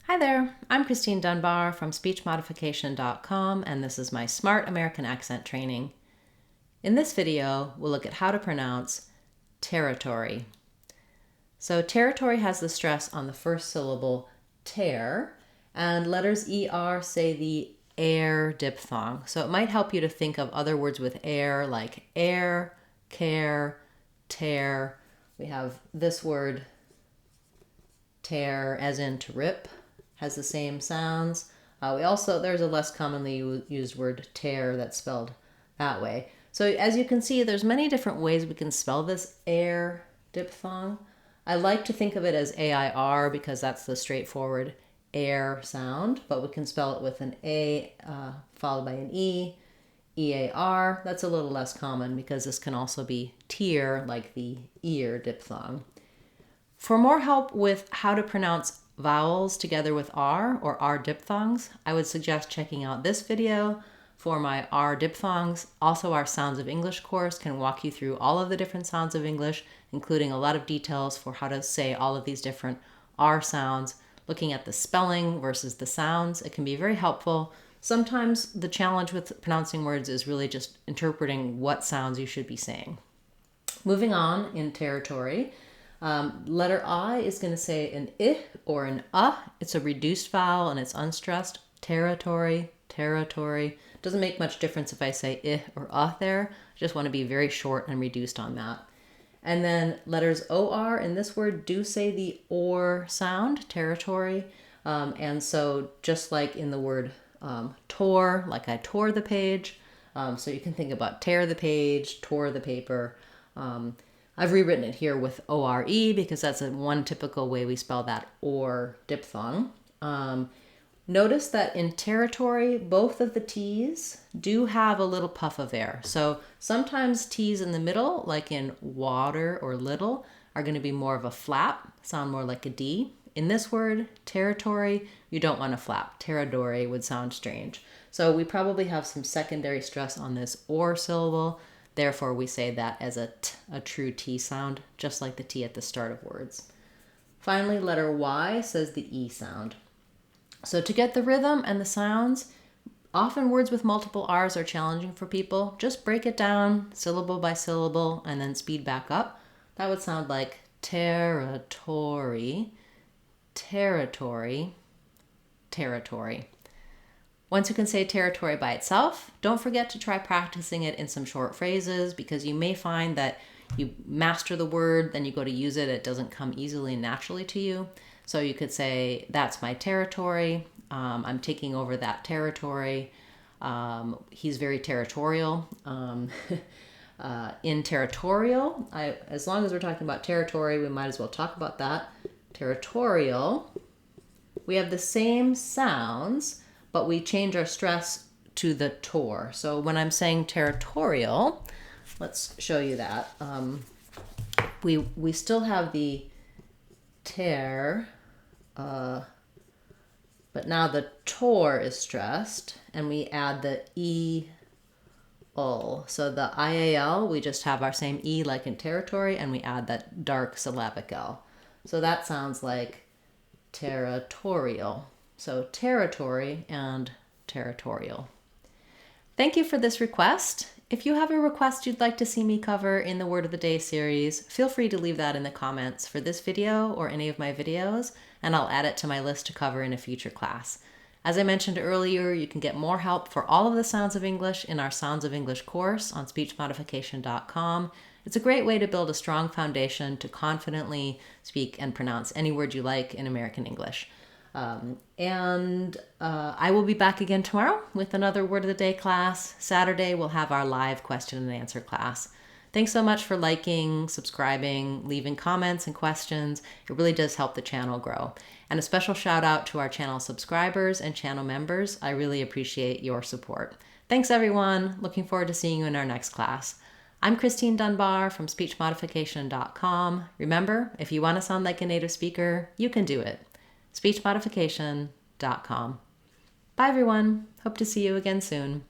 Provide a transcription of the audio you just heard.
Hi there, I'm Christine Dunbar from speechmodification.com, and this is my Smart American Accent training. In this video, we'll look at how to pronounce territory. So territory has the stress on the first syllable, ter, and letters ER say the air diphthong. So it might help you to think of other words with air like air, care, tear. We have this word tear as in to rip, has the same sounds. There's a less commonly used word tear that's spelled that way. So as you can see, there's many different ways we can spell this air diphthong. I like to think of it as AIR because that's the straightforward air sound, but we can spell it with an A followed by an E, EAR. That's a little less common because this can also be tear, like the ear diphthong. For more help with how to pronounce vowels together with R or R diphthongs, I would suggest checking out this video for my R diphthongs. Also, our Sounds of English course can walk you through all of the different sounds of English, including a lot of details for how to say all of these different R sounds, looking at the spelling versus the sounds. It can be very helpful. Sometimes the challenge with pronouncing words is really just interpreting what sounds you should be saying. Moving on in territory, letter I is going to say an I or an It's a reduced vowel and it's unstressed. Territory, territory. Doesn't make much difference if I say I or there. I just want to be very short and reduced on that. And then letters OR in this word do say the OR sound, territory. And so just like in the word tore, like I tore the page. So you can think about tear the page, tore the paper. I've rewritten it here with O-R-E because that's one typical way we spell that or diphthong. Notice that in territory, both of the T's do have a little puff of air. So sometimes T's in the middle, like in water or little, are going to be more of a flap, sound more like a D. In this word, territory, you don't want to flap. Territory would sound strange. So we probably have some secondary stress on this or syllable. Therefore, we say that as a true T sound, just like the T at the start of words. Finally, letter Y says the E sound. So to get the rhythm and the sounds, often words with multiple R's are challenging for people. Just break it down syllable by syllable and then speed back up. That would sound like territory, territory, territory. Once you can say territory by itself, don't forget to try practicing it in some short phrases because you may find that you master the word, then you go to use it, it doesn't come easily and naturally to you. So you could say, that's my territory, I'm taking over that territory, he's very territorial. In Territorial, as long as we're talking about territory, we might as well talk about that. Territorial, we have the same sounds, but we change our stress to the tor. So when I'm saying territorial, let's show you that. We still have the ter, but now the tor is stressed, and we add the ul. So the ial, we just have our same e like in territory, and we add that dark syllabic l. So that sounds like territorial. So territory and territorial. Thank you for this request. If you have a request you'd like to see me cover in the Word of the Day series, feel free to leave that in the comments for this video or any of my videos, and I'll add it to my list to cover in a future class. As I mentioned earlier, you can get more help for all of the sounds of English in our Sounds of English course on speechmodification.com. It's a great way to build a strong foundation to confidently speak and pronounce any word you like in American English. I will be back again tomorrow with another Word of the Day class. Saturday, we'll have our live question and answer class. Thanks so much for liking, subscribing, leaving comments and questions. It really does help the channel grow. And a special shout out to our channel subscribers and channel members. I really appreciate your support. Thanks everyone. Looking forward to seeing you in our next class. I'm Christine Dunbar from speechmodification.com. Remember, if you want to sound like a native speaker, you can do it. speechmodification.com. Bye everyone. Hope to see you again soon.